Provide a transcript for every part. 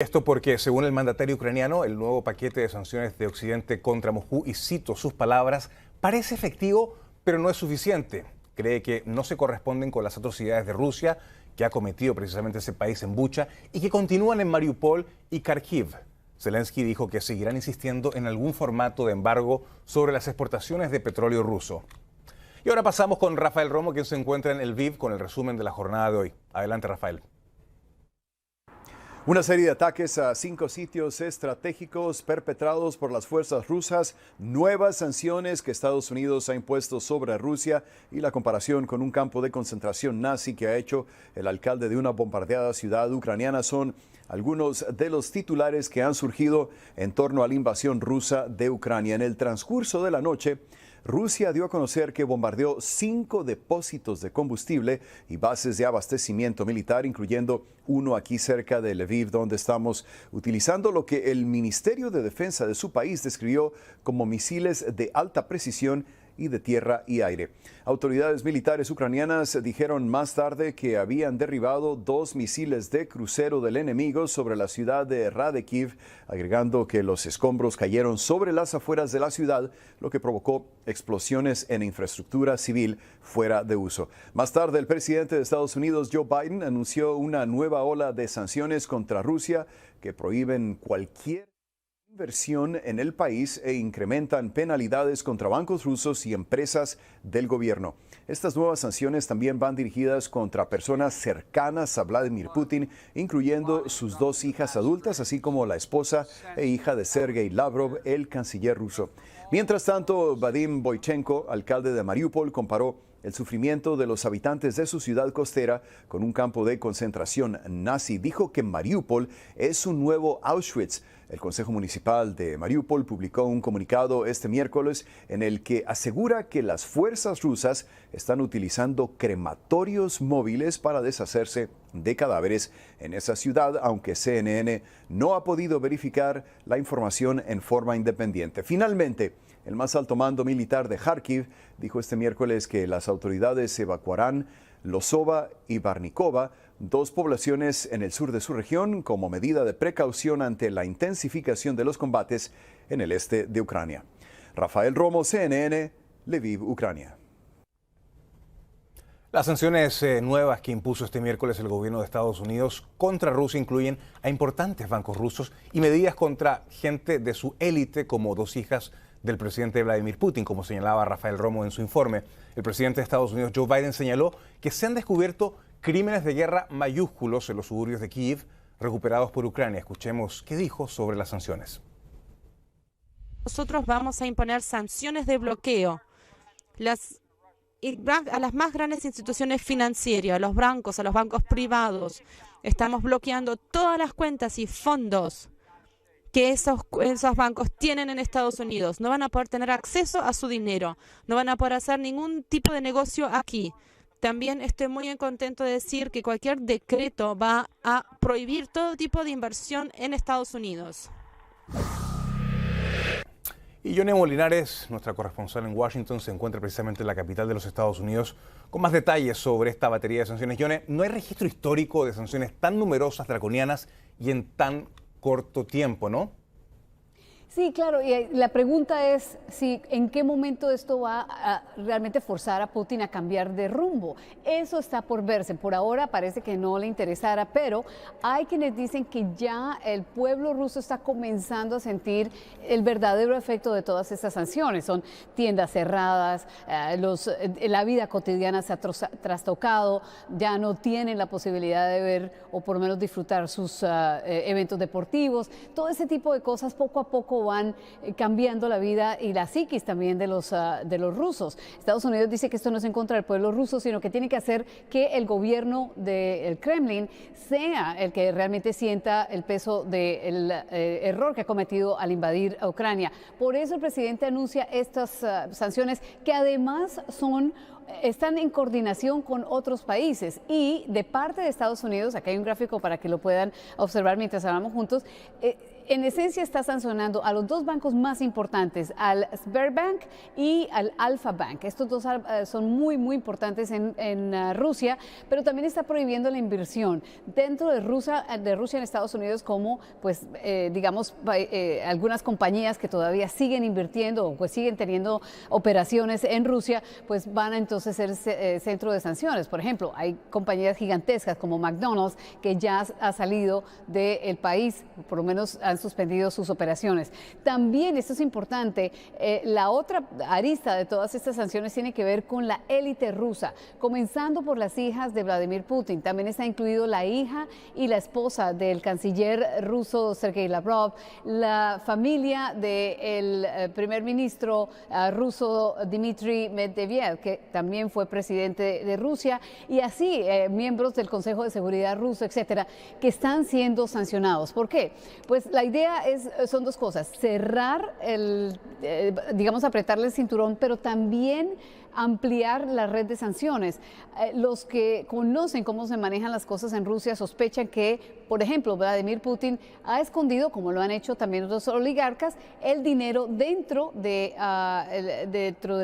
Esto porque, según el mandatario ucraniano, el nuevo paquete de sanciones de Occidente contra Moscú, y cito sus palabras, parece efectivo, pero no es suficiente. Cree que no se corresponden con las atrocidades de Rusia, que ha cometido precisamente ese país en Bucha, y que continúan en Mariupol y Kharkiv. Zelensky dijo que seguirán insistiendo en algún formato de embargo sobre las exportaciones de petróleo ruso. Y ahora pasamos con Rafael Romo, quien se encuentra en Lviv con el resumen de la jornada de hoy. Adelante, Rafael. Una serie de ataques a 5 sitios estratégicos perpetrados por las fuerzas rusas, nuevas sanciones que Estados Unidos ha impuesto sobre Rusia y la comparación con un campo de concentración nazi que ha hecho el alcalde de una bombardeada ciudad ucraniana son algunos de los titulares que han surgido en torno a la invasión rusa de Ucrania. En el transcurso de la noche, Rusia dio a conocer que bombardeó 5 depósitos de combustible y bases de abastecimiento militar, incluyendo uno aquí cerca de Lviv, donde estamos, utilizando lo que el Ministerio de Defensa de su país describió como misiles de alta precisión y de tierra y aire. Autoridades militares ucranianas dijeron más tarde que habían derribado 2 misiles de crucero del enemigo sobre la ciudad de Radekiv, agregando que los escombros cayeron sobre las afueras de la ciudad, lo que provocó explosiones en infraestructura civil fuera de uso. Más tarde, el presidente de Estados Unidos, Joe Biden, anunció una nueva ola de sanciones contra Rusia que prohíben cualquier inversión en el país e incrementan penalidades contra bancos rusos y empresas del gobierno. Estas nuevas sanciones también van dirigidas contra personas cercanas a Vladimir Putin, incluyendo sus 2 hijas adultas, así como la esposa e hija de Sergei Lavrov, el canciller ruso. Mientras tanto, Vadim Boychenko, alcalde de Mariupol, comparó el sufrimiento de los habitantes de su ciudad costera con un campo de concentración nazi. Dijo que Mariupol es un nuevo Auschwitz. El Consejo Municipal de Mariupol publicó un comunicado este miércoles en el que asegura que las fuerzas rusas están utilizando crematorios móviles para deshacerse de cadáveres en esa ciudad, aunque CNN no ha podido verificar la información en forma independiente. Finalmente, el más alto mando militar de Kharkiv dijo este miércoles que las autoridades evacuarán Losova y Barnikova, 2 poblaciones en el sur de su región, como medida de precaución ante la intensificación de los combates en el este de Ucrania. Rafael Romo, CNN, Lviv, Ucrania. Las sanciones nuevas que impuso este miércoles el gobierno de Estados Unidos contra Rusia incluyen a importantes bancos rusos y medidas contra gente de su élite, como 2 hijas del presidente Vladimir Putin, como señalaba Rafael Romo en su informe. El presidente de Estados Unidos, Joe Biden, señaló que se han descubierto crímenes de guerra mayúsculos en los suburbios de Kiev recuperados por Ucrania. Escuchemos qué dijo sobre las sanciones. Nosotros vamos a imponer sanciones de bloqueo a las más grandes instituciones financieras, a los bancos privados. Estamos bloqueando todas las cuentas y fondos que esos bancos tienen en Estados Unidos. No van a poder tener acceso a su dinero, no van a poder hacer ningún tipo de negocio aquí. También estoy muy contento de decir que cualquier decreto va a prohibir todo tipo de inversión en Estados Unidos. Y Yone Molinares, nuestra corresponsal en Washington, se encuentra precisamente en la capital de los Estados Unidos con más detalles sobre esta batería de sanciones. Yone, no hay registro histórico de sanciones tan numerosas, draconianas y en tan corto tiempo, ¿no? Sí, claro, y la pregunta es si en qué momento esto va a realmente forzar a Putin a cambiar de rumbo. Eso está por verse. Por ahora parece que no le interesara, pero hay quienes dicen que ya el pueblo ruso está comenzando a sentir el verdadero efecto de todas estas sanciones. Son tiendas cerradas, la vida cotidiana se ha trastocado, ya no tienen la posibilidad de ver o por lo menos disfrutar sus eventos deportivos. Todo ese tipo de cosas poco a poco van cambiando la vida y la psiquis también de los rusos. Estados Unidos dice que esto no es en contra del pueblo ruso, sino que tiene que hacer que el gobierno del Kremlin sea el que realmente sienta el peso del error que ha cometido al invadir a Ucrania. Por eso el presidente anuncia estas sanciones que además están en coordinación con otros países y de parte de Estados Unidos, aquí hay un gráfico para que lo puedan observar mientras hablamos juntos, en esencia está sancionando a los dos bancos más importantes, al Sberbank y al Alfa Bank. Estos dos son muy importantes en Rusia, pero también está prohibiendo la inversión dentro de Rusia en Estados Unidos, como pues digamos algunas compañías que todavía siguen invirtiendo o pues siguen teniendo operaciones en Rusia, pues van a entonces ser centro de sanciones. Por ejemplo, hay compañías gigantescas como McDonald's que ya ha salido del país, por lo menos han suspendido sus operaciones. También, esto es importante, la otra arista de todas estas sanciones tiene que ver con la élite rusa, comenzando por las hijas de Vladimir Putin. También está incluido la hija y la esposa del canciller ruso Sergei Lavrov, la familia del primer ministro ruso Dmitry Medvedev, que también fue presidente de Rusia, y así miembros del Consejo de Seguridad ruso, etcétera, que están siendo sancionados. ¿Por qué? Pues la idea son dos cosas: cerrar digamos, apretarle el cinturón, pero también ampliar la red de sanciones. Los que conocen cómo se manejan las cosas en Rusia sospechan que, por ejemplo, Vladimir Putin ha escondido, como lo han hecho también otros oligarcas, el dinero dentro de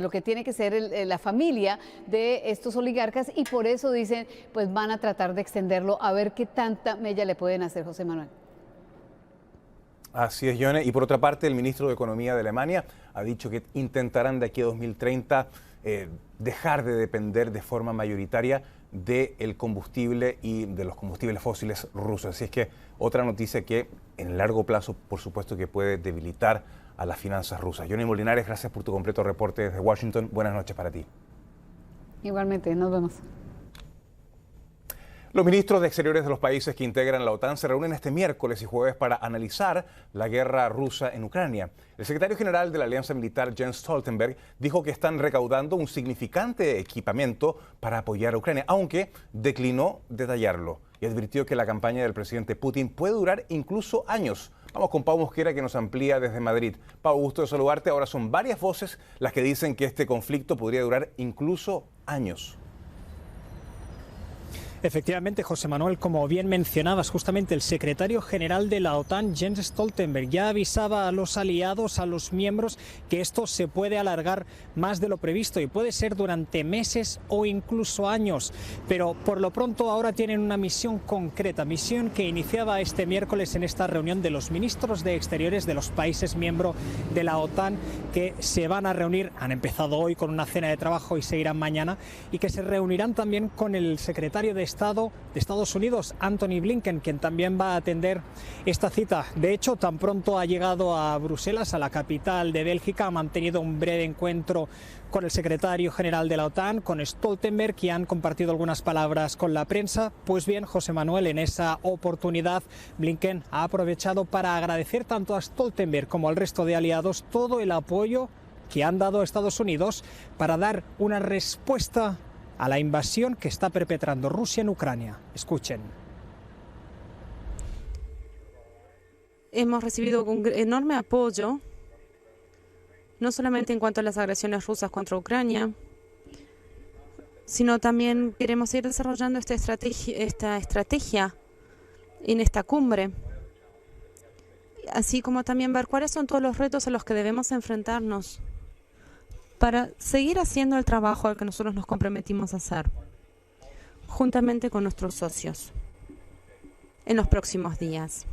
lo que tiene que ser la familia de estos oligarcas, y por eso dicen, pues van a tratar de extenderlo a ver qué tanta mella le pueden hacer, José Manuel. Así es, Yone. Y por otra parte, el ministro de Economía de Alemania ha dicho que intentarán de aquí a 2030 dejar de depender de forma mayoritaria del combustible y de los combustibles fósiles rusos. Así es que otra noticia que en el largo plazo, por supuesto, que puede debilitar a las finanzas rusas. Yone Molinares, gracias por tu completo reporte desde Washington. Buenas noches para ti. Igualmente, nos vemos. Los ministros de Exteriores de los países que integran la OTAN se reúnen este miércoles y jueves para analizar la guerra rusa en Ucrania. El secretario general de la Alianza Militar, Jens Stoltenberg, dijo que están recaudando un significante equipamiento para apoyar a Ucrania, aunque declinó detallarlo y advirtió que la campaña del presidente Putin puede durar incluso años. Vamos con Pau Mosquera, que nos amplía desde Madrid. Pau, gusto de saludarte. Ahora son varias voces las que dicen que este conflicto podría durar incluso años. Efectivamente, José Manuel, como bien mencionabas, justamente el secretario general de la OTAN, Jens Stoltenberg, ya avisaba a los aliados, a los miembros, que esto se puede alargar más de lo previsto y puede ser durante meses o incluso años. Pero por lo pronto ahora tienen una misión concreta, misión que iniciaba este miércoles en esta reunión de los ministros de Exteriores de los países miembros de la OTAN, que se van a reunir, han empezado hoy con una cena de trabajo y seguirán mañana, y que se reunirán también con el secretario de Estado de Estados Unidos, Antony Blinken, quien también va a atender esta cita. De hecho, tan pronto ha llegado a Bruselas, a la capital de Bélgica, ha mantenido un breve encuentro con el secretario general de la OTAN, con Stoltenberg, y han compartido algunas palabras con la prensa. Pues bien, José Manuel, en esa oportunidad, Blinken ha aprovechado para agradecer tanto a Stoltenberg como al resto de aliados todo el apoyo que han dado a Estados Unidos para dar una respuesta a la invasión que está perpetrando Rusia en Ucrania. Escuchen. Hemos recibido un enorme apoyo, no solamente en cuanto a las agresiones rusas contra Ucrania, sino también queremos ir desarrollando esta estrategia en esta cumbre, así como también ver cuáles son todos los retos a los que debemos enfrentarnos para seguir haciendo el trabajo al que nosotros nos comprometimos a hacer, juntamente con nuestros socios, en los próximos días.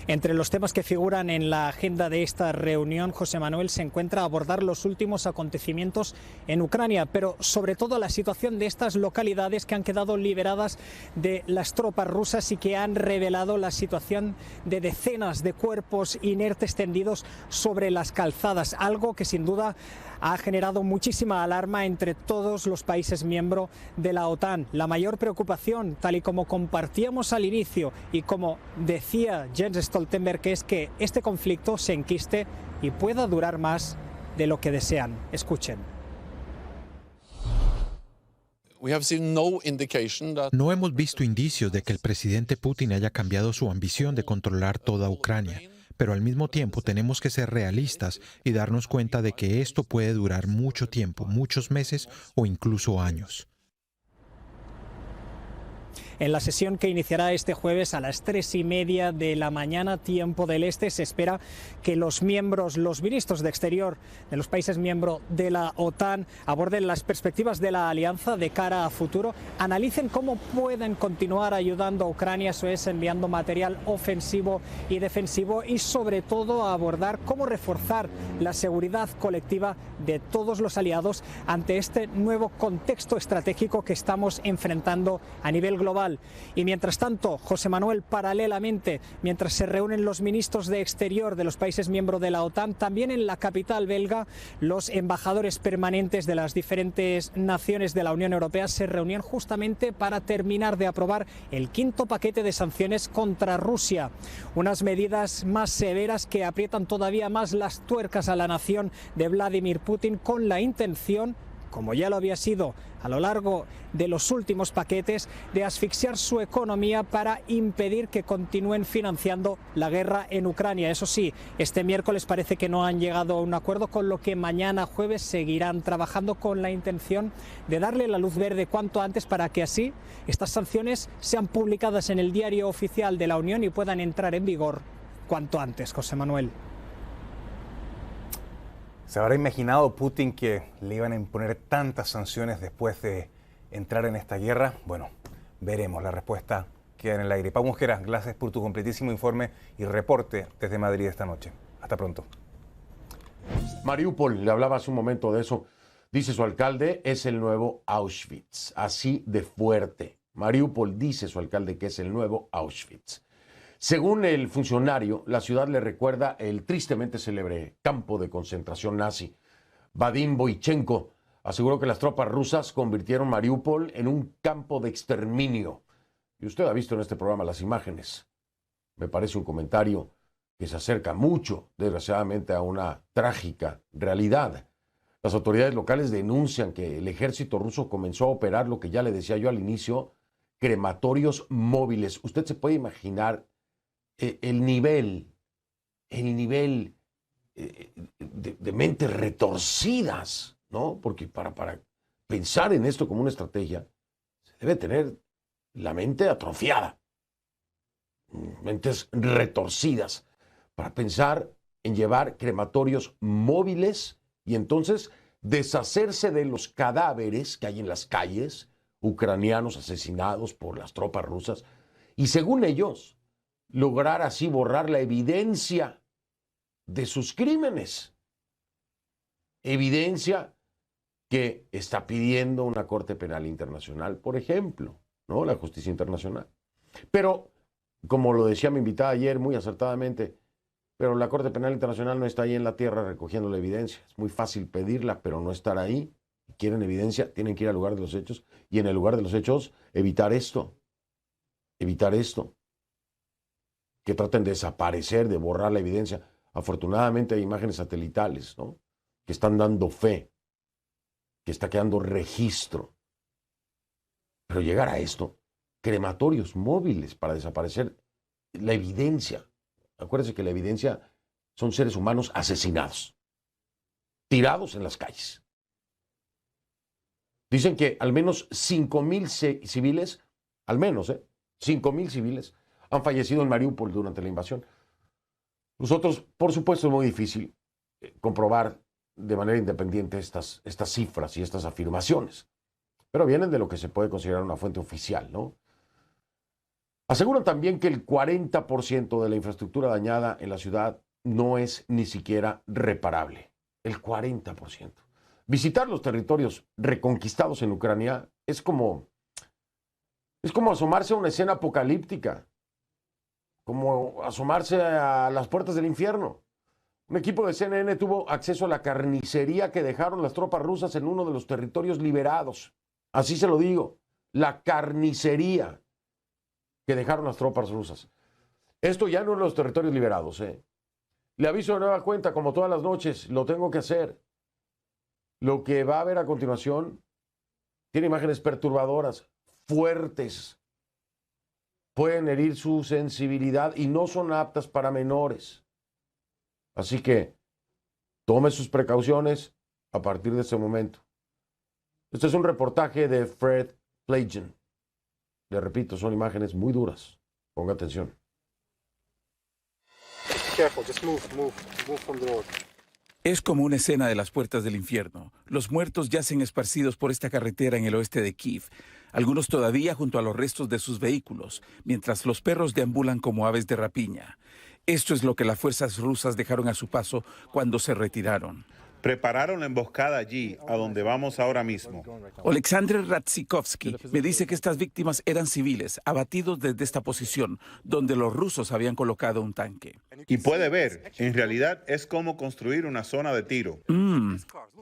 Entre los temas que figuran en la agenda de esta reunión, José Manuel, se encuentra abordar los últimos acontecimientos en Ucrania, pero sobre todo la situación de estas localidades que han quedado liberadas de las tropas rusas y que han revelado la situación de decenas de cuerpos inertes tendidos sobre las calzadas, algo que sin duda ha generado muchísima alarma entre todos los países miembros de la OTAN. La mayor preocupación, tal y como compartíamos al inicio y como decía Jens Stoltenberg, es que este conflicto se enquiste y pueda durar más de lo que desean. Escuchen. No hemos visto indicios de que el presidente Putin haya cambiado su ambición de controlar toda Ucrania. Pero al mismo tiempo tenemos que ser realistas y darnos cuenta de que esto puede durar mucho tiempo, muchos meses o incluso años. En la sesión que iniciará este jueves a las 3:30 de la mañana, tiempo del este, se espera que los ministros de Exterior de los países miembros de la OTAN aborden las perspectivas de la alianza de cara a futuro, analicen cómo pueden continuar ayudando a Ucrania, eso es, enviando material ofensivo y defensivo, y sobre todo a abordar cómo reforzar la seguridad colectiva de todos los aliados ante este nuevo contexto estratégico que estamos enfrentando a nivel global. Y mientras tanto, José Manuel, paralelamente, mientras se reúnen los ministros de Exterior de los países miembros de la OTAN, también en la capital belga, los embajadores permanentes de las diferentes naciones de la Unión Europea se reunían justamente para terminar de aprobar el quinto paquete de sanciones contra Rusia. Unas medidas más severas que aprietan todavía más las tuercas a la nación de Vladimir Putin, con la intención, como ya lo había sido a lo largo de los últimos paquetes, de asfixiar su economía para impedir que continúen financiando la guerra en Ucrania. Eso sí, este miércoles parece que no han llegado a un acuerdo, con lo que mañana jueves seguirán trabajando con la intención de darle la luz verde cuanto antes para que así estas sanciones sean publicadas en el diario oficial de la Unión y puedan entrar en vigor cuanto antes. José Manuel. ¿Se habrá imaginado Putin que le iban a imponer tantas sanciones después de entrar en esta guerra? Bueno, veremos. La respuesta queda en el aire. Pau Mosquera, gracias por tu completísimo informe y reporte desde Madrid esta noche. Hasta pronto. Mariupol, le hablaba hace un momento de eso. Dice su alcalde, es el nuevo Auschwitz. Así de fuerte. Mariupol, dice su alcalde, que es el nuevo Auschwitz. Según el funcionario, la ciudad le recuerda el tristemente célebre campo de concentración nazi. Vadim Boychenko aseguró que las tropas rusas convirtieron Mariupol en un campo de exterminio. Y usted ha visto en este programa las imágenes. Me parece un comentario que se acerca mucho, desgraciadamente, a una trágica realidad. Las autoridades locales denuncian que el ejército ruso comenzó a operar lo que ya le decía yo al inicio, crematorios móviles. Usted se puede imaginar el nivel de mentes retorcidas, ¿no? Porque para pensar en esto como una estrategia, se debe tener la mente atrofiada, mentes retorcidas, para pensar en llevar crematorios móviles y entonces deshacerse de los cadáveres que hay en las calles, ucranianos asesinados por las tropas rusas, y según ellos, lograr así borrar la evidencia de sus crímenes. Evidencia que está pidiendo una Corte Penal Internacional, por ejemplo, ¿no? La justicia internacional. Pero, como lo decía mi invitada ayer muy acertadamente, pero la Corte Penal Internacional no está ahí en la tierra recogiendo la evidencia. Es muy fácil pedirla, pero no estar ahí. Si quieren evidencia, tienen que ir al lugar de los hechos y en el lugar de los hechos evitar esto. Evitar esto. Que traten de desaparecer, de borrar la evidencia. Afortunadamente hay imágenes satelitales, ¿no? Que están dando fe, que está quedando registro. Pero llegar a esto, crematorios móviles para desaparecer la evidencia. Acuérdense que la evidencia son seres humanos asesinados, tirados en las calles. Dicen que al menos 5,000 civiles, al menos, 5,000 civiles han fallecido en Mariupol durante la invasión. Nosotros, por supuesto, es muy difícil comprobar de manera independiente estas cifras y estas afirmaciones, pero vienen de lo que se puede considerar una fuente oficial, ¿no? Aseguran también que el 40% de la infraestructura dañada en la ciudad no es ni siquiera reparable. El 40%. Visitar los territorios reconquistados en Ucrania es como asomarse a una escena apocalíptica, como asomarse a las puertas del infierno. Un equipo de CNN tuvo acceso a la carnicería que dejaron las tropas rusas en uno de los territorios liberados. Así se lo digo, la carnicería que dejaron las tropas rusas. Esto ya no en los territorios liberados. Le aviso de nueva cuenta, como todas las noches, lo tengo que hacer. Lo que va a ver a continuación tiene imágenes perturbadoras, fuertes. Pueden herir su sensibilidad y no son aptas para menores. Así que tome sus precauciones a partir de este momento. Este es un reportaje de Fred Plagen. Le repito, son imágenes muy duras. Ponga atención. Es como una escena de las puertas del infierno. Los muertos yacen esparcidos por esta carretera en el oeste de Kiev, algunos todavía junto a los restos de sus vehículos, mientras los perros deambulan como aves de rapiña. Esto es lo que las fuerzas rusas dejaron a su paso cuando se retiraron. Prepararon la emboscada allí, a donde vamos ahora mismo. Oleksandr Ratsikovsky me dice que estas víctimas eran civiles, abatidos desde esta posición, donde los rusos habían colocado un tanque. Y puede ver, en realidad es como construir una zona de tiro.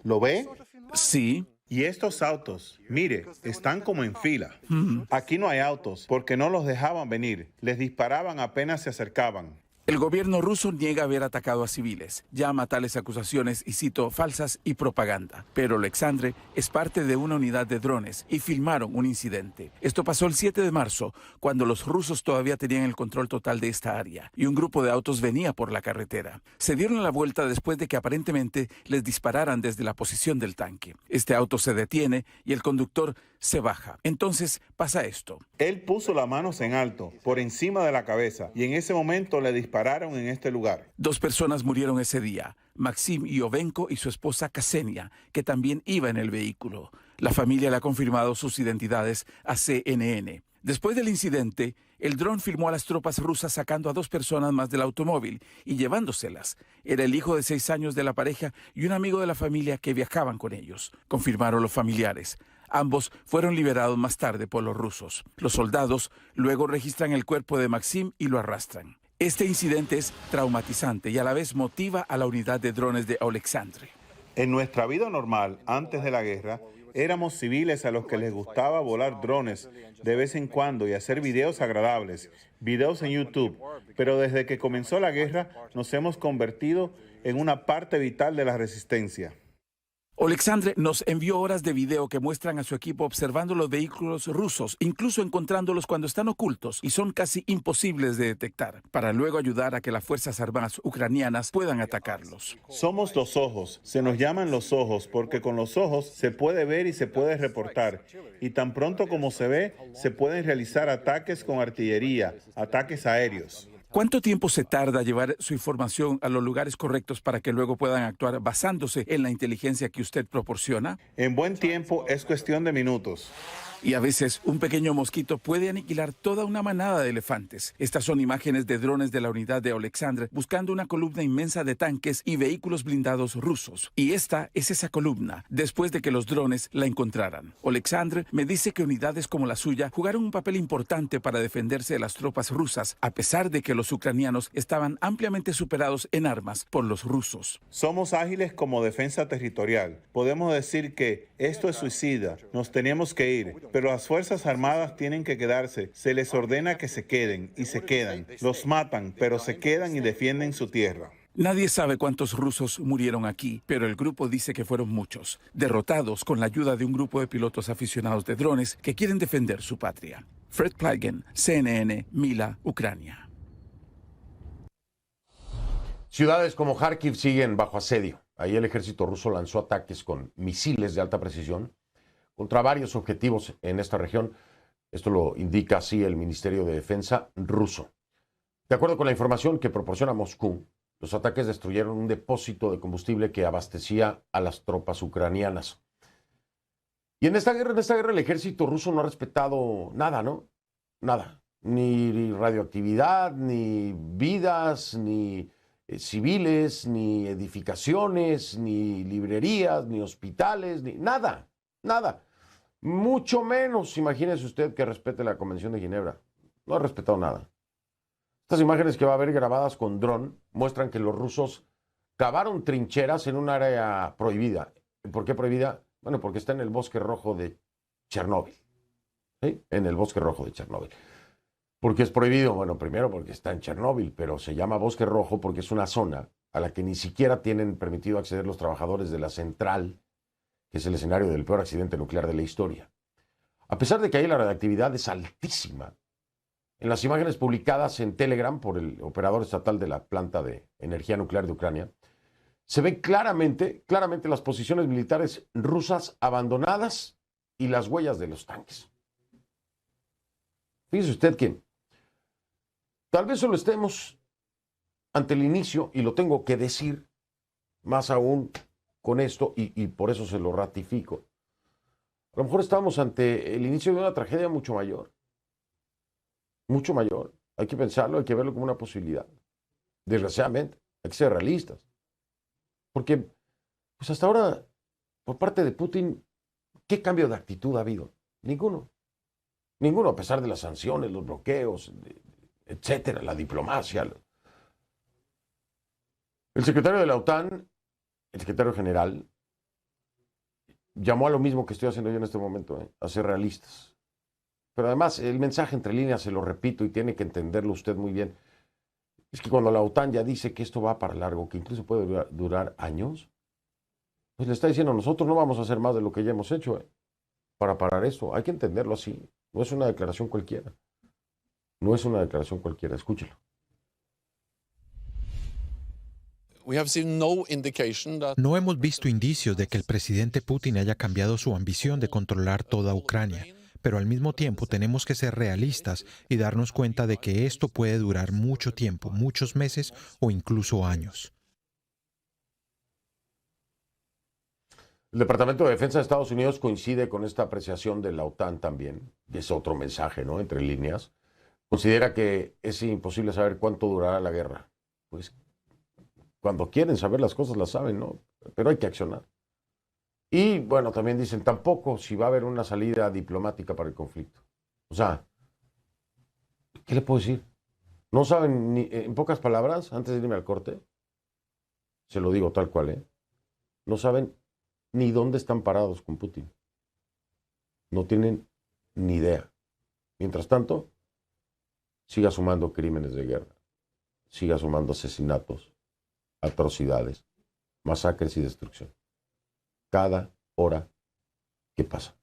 ¿Lo ve? Sí. Y estos autos, mire, están como en fila. Aquí no hay autos, porque no los dejaban venir. Les disparaban apenas se acercaban. El gobierno ruso niega haber atacado a civiles, llama tales acusaciones, y cito, falsas y propaganda. Pero Oleksandr es parte de una unidad de drones y filmaron un incidente. Esto pasó el 7 de marzo, cuando los rusos todavía tenían el control total de esta área y un grupo de autos venía por la carretera. Se dieron la vuelta después de que aparentemente les dispararan desde la posición del tanque. Este auto se detiene y el conductor se baja. Entonces pasa esto. Él puso las manos en alto, por encima de la cabeza, y en ese momento le dispararon en este lugar. 2 personas murieron ese día, Maxim Iovenko y su esposa Ksenia, que también iba en el vehículo. La familia le ha confirmado sus identidades a CNN. Después del incidente, el dron filmó a las tropas rusas sacando a 2 personas más del automóvil y llevándoselas. Era el hijo de 6 años de la pareja y un amigo de la familia que viajaban con ellos, confirmaron los familiares. Ambos fueron liberados más tarde por los rusos. Los soldados luego registran el cuerpo de Maxim y lo arrastran. Este incidente es traumatizante y a la vez motiva a la unidad de drones de Oleksandr. En nuestra vida normal, antes de la guerra, éramos civiles a los que les gustaba volar drones de vez en cuando y hacer videos agradables, videos en YouTube. Pero desde que comenzó la guerra, nos hemos convertido en una parte vital de la resistencia. Oleksandr nos envió horas de video que muestran a su equipo observando los vehículos rusos, incluso encontrándolos cuando están ocultos y son casi imposibles de detectar, para luego ayudar a que las fuerzas armadas ucranianas puedan atacarlos. Somos los ojos, se nos llaman los ojos porque con los ojos se puede ver y se puede reportar. Y tan pronto como se ve, se pueden realizar ataques con artillería, ataques aéreos. ¿Cuánto tiempo se tarda llevar su información a los lugares correctos para que luego puedan actuar basándose en la inteligencia que usted proporciona? En buen tiempo es cuestión de minutos. Y a veces un pequeño mosquito puede aniquilar toda una manada de elefantes. Estas son imágenes de drones de la unidad de Oleksandr buscando una columna inmensa de tanques y vehículos blindados rusos. Y esta es esa columna, después de que los drones la encontraran. Oleksandr me dice que unidades como la suya jugaron un papel importante para defenderse de las tropas rusas, a pesar de que los ucranianos estaban ampliamente superados en armas por los rusos. Somos ágiles como defensa territorial. Podemos decir que esto es suicida, nos tenemos que ir. Pero las Fuerzas Armadas tienen que quedarse. Se les ordena que se queden y se quedan. Los matan, pero se quedan y defienden su tierra. Nadie sabe cuántos rusos murieron aquí, pero el grupo dice que fueron muchos, derrotados con la ayuda de un grupo de pilotos aficionados de drones que quieren defender su patria. Fred Plagin, CNN, Mila, Ucrania. Ciudades como Kharkiv siguen bajo asedio. Ahí el ejército ruso lanzó ataques con misiles de alta precisión contra varios objetivos en esta región. Esto lo indica así el Ministerio de Defensa ruso. De acuerdo con la información que proporciona Moscú, los ataques destruyeron un depósito de combustible que abastecía a las tropas ucranianas. Y en esta guerra el ejército ruso no ha respetado nada, ¿no? Nada. Ni radioactividad, ni vidas, ni civiles, ni edificaciones, ni librerías, ni hospitales, ni nada. Nada. Mucho menos, imagínese usted, que respete la Convención de Ginebra. No ha respetado nada. Estas imágenes que va a ver grabadas con dron muestran que los rusos cavaron trincheras en un área prohibida. ¿Por qué prohibida? Bueno, porque está en el bosque rojo de Chernóbil. ¿Sí? En el bosque rojo de Chernóbil. ¿Por qué es prohibido? Bueno, primero porque está en Chernóbil, pero se llama bosque rojo porque es una zona a la que ni siquiera tienen permitido acceder los trabajadores de la central, que es el escenario del peor accidente nuclear de la historia. A pesar de que ahí la radioactividad es altísima, en las imágenes publicadas en Telegram por el operador estatal de la planta de energía nuclear de Ucrania, se ven claramente las posiciones militares rusas abandonadas y las huellas de los tanques. Fíjese usted que tal vez solo estemos ante el inicio, y lo tengo que decir más aún con esto, y por eso se lo ratifico. A lo mejor estamos ante el inicio de una tragedia mucho mayor. Mucho mayor. Hay que pensarlo, hay que verlo como una posibilidad. Desgraciadamente, hay que ser realistas. Porque, pues hasta ahora, por parte de Putin, ¿qué cambio de actitud ha habido? Ninguno. Ninguno, a pesar de las sanciones, los bloqueos, etcétera, la diplomacia. El secretario de la OTAN, el secretario general, llamó a lo mismo que estoy haciendo yo en este momento, a ser realistas. Pero además, el mensaje entre líneas, se lo repito, y tiene que entenderlo usted muy bien, es que cuando la OTAN ya dice que esto va para largo, que incluso puede durar años, pues le está diciendo, nosotros no vamos a hacer más de lo que ya hemos hecho para parar esto. Hay que entenderlo así. No es una declaración cualquiera. No es una declaración cualquiera. Escúchelo. No hemos visto indicios de que el presidente Putin haya cambiado su ambición de controlar toda Ucrania, pero al mismo tiempo tenemos que ser realistas y darnos cuenta de que esto puede durar mucho tiempo, muchos meses o incluso años. El Departamento de Defensa de Estados Unidos coincide con esta apreciación de la OTAN también, y es otro mensaje, ¿no?, entre líneas. Considera que es imposible saber cuánto durará la guerra. Pues cuando quieren saber las cosas las saben, ¿no? Pero hay que accionar. Y bueno, también dicen tampoco si va a haber una salida diplomática para el conflicto. O sea, ¿qué le puedo decir? No saben, ni, en pocas palabras, antes de irme al corte, se lo digo tal cual, no saben ni dónde están parados con Putin. No tienen ni idea. Mientras tanto, siga sumando crímenes de guerra, siga sumando asesinatos, atrocidades, masacres y destrucción. Cada hora que pasa.